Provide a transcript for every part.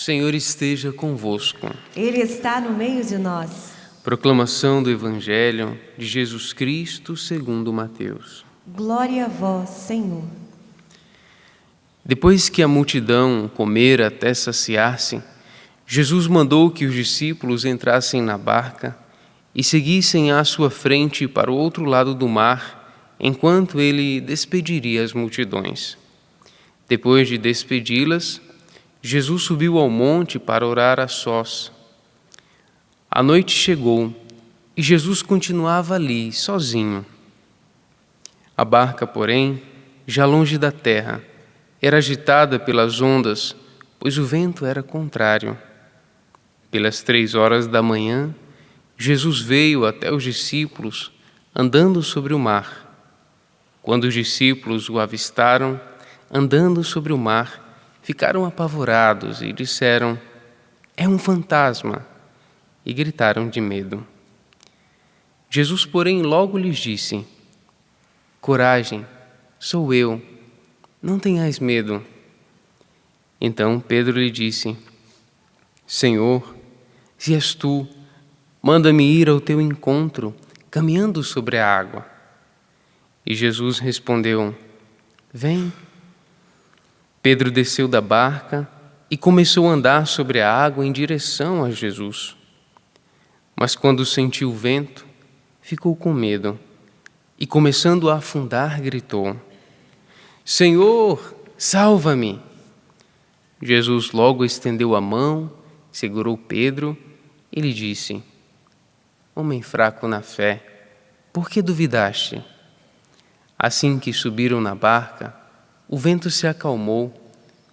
Senhor esteja convosco. Ele está no meio de nós. Proclamação do Evangelho de Jesus Cristo segundo Mateus. Glória a vós, Senhor. Depois que a multidão comera até saciar-se, Jesus mandou que os discípulos entrassem na barca e seguissem à sua frente para o outro lado do mar, enquanto ele despediria as multidões. Depois de despedi-las, Jesus subiu ao monte para orar a sós. A noite chegou e Jesus continuava ali, sozinho. A barca, porém, já longe da terra, era agitada pelas ondas, pois o vento era contrário. Pelas 3 horas da manhã, Jesus veio até os discípulos, andando sobre o mar. Quando os discípulos o avistaram, andando sobre o mar, ficaram apavorados e disseram: "É um fantasma!" e gritaram de medo. Jesus, porém, logo lhes disse: "Coragem, sou eu, não tenhais medo." Então Pedro lhe disse: "Senhor, se és tu, manda-me ir ao teu encontro, caminhando sobre a água." E Jesus respondeu: "Vem." Pedro desceu da barca e começou a andar sobre a água em direção a Jesus. Mas quando sentiu o vento, ficou com medo e, começando a afundar, gritou: "Senhor, salva-me!" Jesus logo estendeu a mão, segurou Pedro e lhe disse: "Homem fraco na fé, por que duvidaste?" Assim que subiram na barca, o vento se acalmou.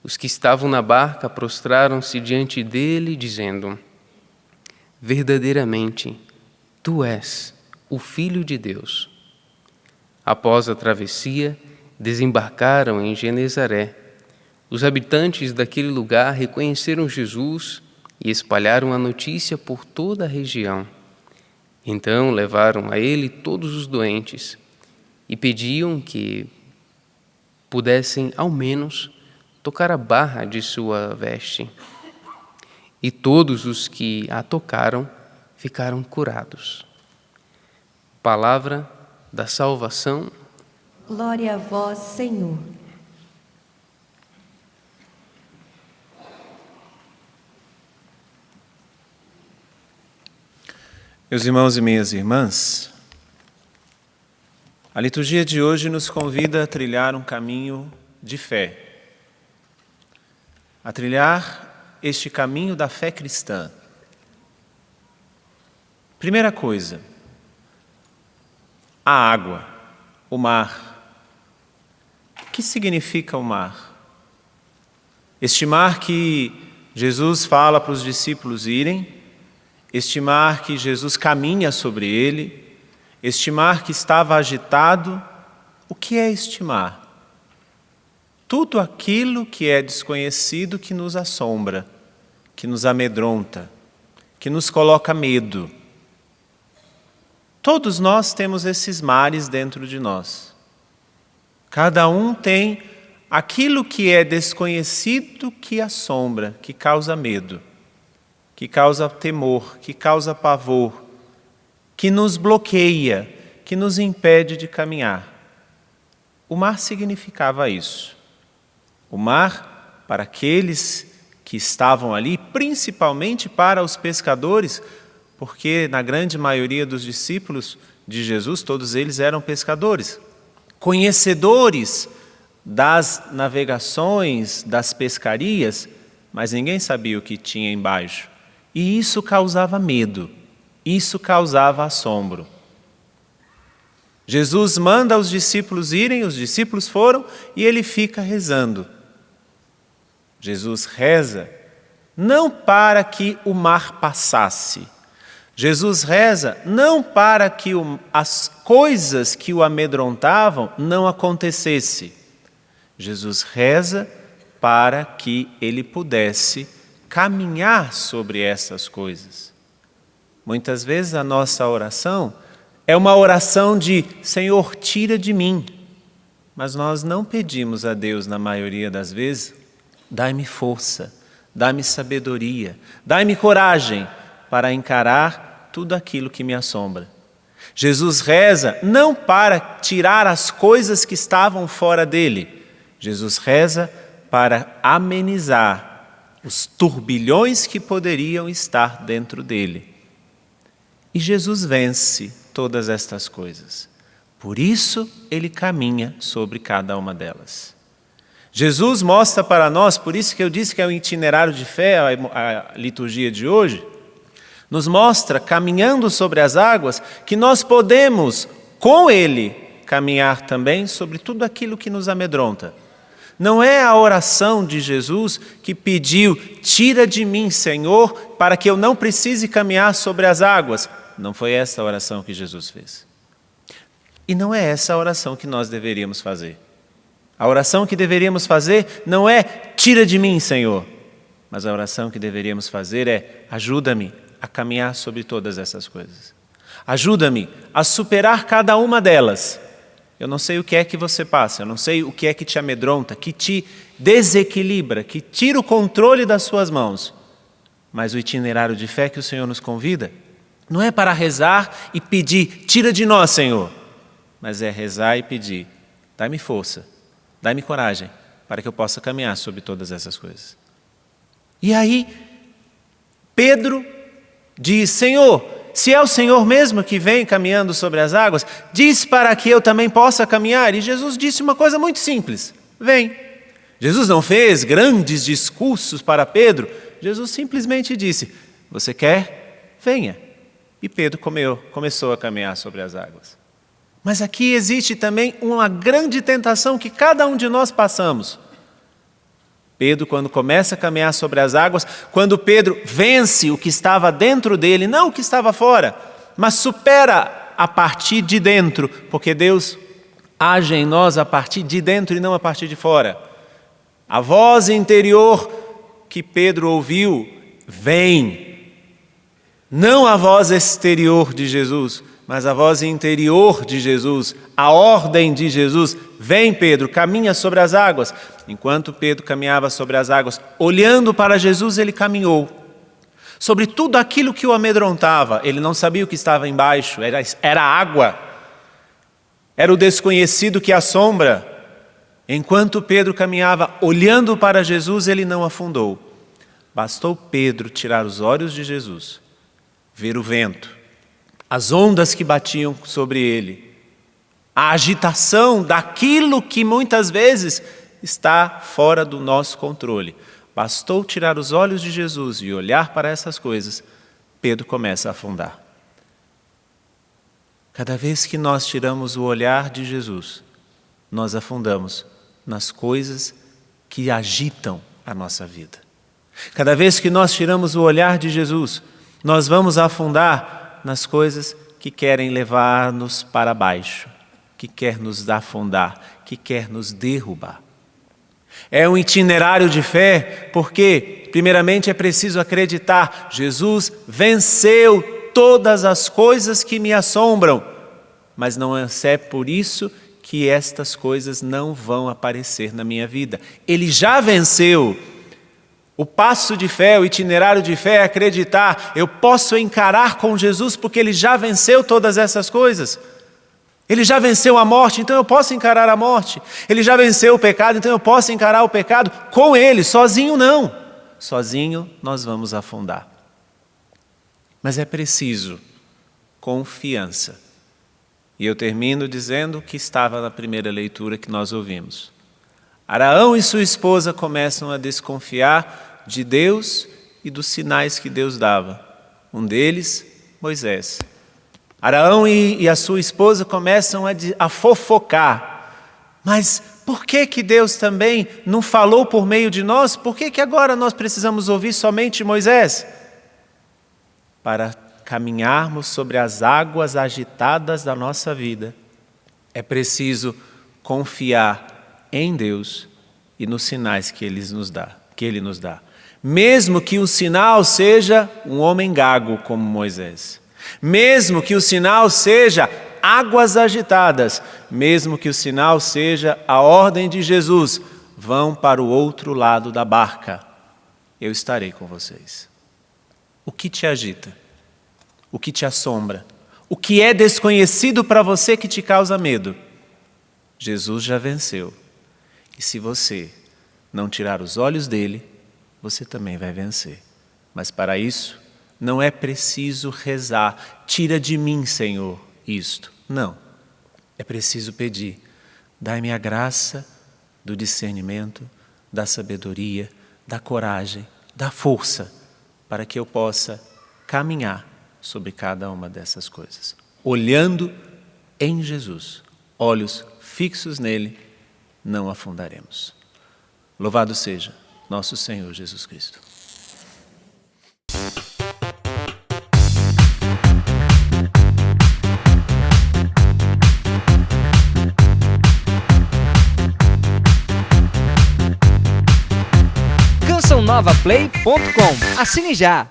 Os que estavam na barca prostraram-se diante dele, dizendo: "Verdadeiramente, tu és o Filho de Deus." Após a travessia, desembarcaram em Genesaré. Os habitantes daquele lugar reconheceram Jesus e espalharam a notícia por toda a região. Então levaram a ele todos os doentes e pediam que pudessem, ao menos, tocar a barra de sua veste. E todos os que a tocaram ficaram curados. Palavra da salvação. Glória a vós, Senhor. Meus irmãos e minhas irmãs, a liturgia de hoje nos convida a trilhar um caminho de fé, a trilhar este caminho da fé cristã. Primeira coisa, a água, o mar. O que significa o mar? Este mar que Jesus fala para os discípulos irem, este mar que Jesus caminha sobre ele, este mar que estava agitado. O que é este mar? Tudo aquilo que é desconhecido, que nos assombra, que nos amedronta, que nos coloca medo. Todos nós temos esses mares dentro de nós. Cada um tem aquilo que é desconhecido, que assombra, que causa medo, que causa temor, que causa pavor, que nos bloqueia, que nos impede de caminhar. O mar significava isso. O mar, para aqueles que estavam ali, principalmente para os pescadores, porque na grande maioria dos discípulos de Jesus, todos eles eram pescadores, conhecedores das navegações, das pescarias, mas ninguém sabia o que tinha embaixo. E isso causava medo, isso causava assombro. Jesus manda os discípulos irem, os discípulos foram e ele fica rezando. Jesus reza não para que o mar passasse. Jesus reza não para que as coisas que o amedrontavam não acontecessem. Jesus reza para que ele pudesse caminhar sobre essas coisas. Muitas vezes a nossa oração é uma oração de Senhor, tira de mim. Mas nós não pedimos a Deus, na maioria das vezes, dai-me força, dá-me sabedoria, dá-me coragem para encarar tudo aquilo que me assombra. Jesus reza não para tirar as coisas que estavam fora dele. Jesus reza para amenizar os turbilhões que poderiam estar dentro dele. E Jesus vence todas estas coisas. Por isso, ele caminha sobre cada uma delas. Jesus mostra para nós, por isso que eu disse que é o itinerário de fé, a liturgia de hoje, nos mostra, caminhando sobre as águas, que nós podemos, com ele, caminhar também sobre tudo aquilo que nos amedronta. Não é a oração de Jesus que pediu, tira de mim, Senhor, para que eu não precise caminhar sobre as águas. Não foi essa a oração que Jesus fez. E não é essa a oração que nós deveríamos fazer. A oração que deveríamos fazer não é, tira de mim, Senhor. Mas a oração que deveríamos fazer é, ajuda-me a caminhar sobre todas essas coisas. Ajuda-me a superar cada uma delas. Eu não sei o que é que você passa, eu não sei o que é que te amedronta, que te desequilibra, que tira o controle das suas mãos. Mas o itinerário de fé que o Senhor nos convida não é para rezar e pedir, tira de nós, Senhor. Mas é rezar e pedir, dá-me força, dá-me coragem, para que eu possa caminhar sobre todas essas coisas. E aí, Pedro diz, Senhor, se é o Senhor mesmo que vem caminhando sobre as águas, diz para que eu também possa caminhar. E Jesus disse uma coisa muito simples, vem. Jesus não fez grandes discursos para Pedro, Jesus simplesmente disse, você quer? Venha. E Pedro começou a caminhar sobre as águas. Mas aqui existe também uma grande tentação que cada um de nós passamos. Pedro, quando começa a caminhar sobre as águas, quando Pedro vence o que estava dentro dele, não o que estava fora, mas supera a partir de dentro, porque Deus age em nós a partir de dentro e não a partir de fora. A voz interior que Pedro ouviu, vem. Não a voz exterior de Jesus, mas a voz interior de Jesus, a ordem de Jesus, vem Pedro, caminha sobre as águas. Enquanto Pedro caminhava sobre as águas, olhando para Jesus, ele caminhou. Sobre tudo aquilo que o amedrontava, ele não sabia o que estava embaixo, era água, era o desconhecido que assombra. Enquanto Pedro caminhava, olhando para Jesus, ele não afundou. Bastou Pedro tirar os olhos de Jesus, ver o vento, as ondas que batiam sobre ele, a agitação daquilo que muitas vezes está fora do nosso controle. Bastou tirar os olhos de Jesus e olhar para essas coisas, Pedro começa a afundar. Cada vez que nós tiramos o olhar de Jesus, nós afundamos nas coisas que agitam a nossa vida. Cada vez que nós tiramos o olhar de Jesus, nós vamos afundar nas coisas que querem levar-nos para baixo, que quer nos afundar, que quer nos derrubar. É um itinerário de fé, porque, primeiramente, é preciso acreditar, Jesus venceu todas as coisas que me assombram, mas não é por isso que estas coisas não vão aparecer na minha vida. Ele já venceu. O passo de fé, o itinerário de fé é acreditar, eu posso encarar com Jesus porque Ele já venceu todas essas coisas. Ele já venceu a morte, então eu posso encarar a morte. Ele já venceu o pecado, então eu posso encarar o pecado com Ele, sozinho não. Sozinho nós vamos afundar. Mas é preciso confiança. E eu termino dizendo o que estava na primeira leitura que nós ouvimos. Araão e sua esposa começam a desconfiar de Deus e dos sinais que Deus dava. Um deles, Moisés. Araão e a sua esposa começam a fofocar. Mas por que Deus também não falou por meio de nós? Por que agora nós precisamos ouvir somente Moisés? Para caminharmos sobre as águas agitadas da nossa vida, é preciso confiar em Deus e nos sinais que Ele nos dá. Mesmo que o sinal seja um homem gago como Moisés, mesmo que o sinal seja águas agitadas, mesmo que o sinal seja a ordem de Jesus, vão para o outro lado da barca. eu estarei com vocês. O que te agita? O que te assombra? O que é desconhecido para você que te causa medo? Jesus já venceu. E se você não tirar os olhos dele, você também vai vencer. Mas para isso, não é preciso rezar, tira de mim, Senhor, isto. Não. É preciso pedir, dai-me a graça do discernimento, da sabedoria, da coragem, da força, para que eu possa caminhar sobre cada uma dessas coisas. Olhando em Jesus, olhos fixos nele, não afundaremos. Louvado seja nosso Senhor Jesus Cristo. cançãonovaplay.com. Assine já!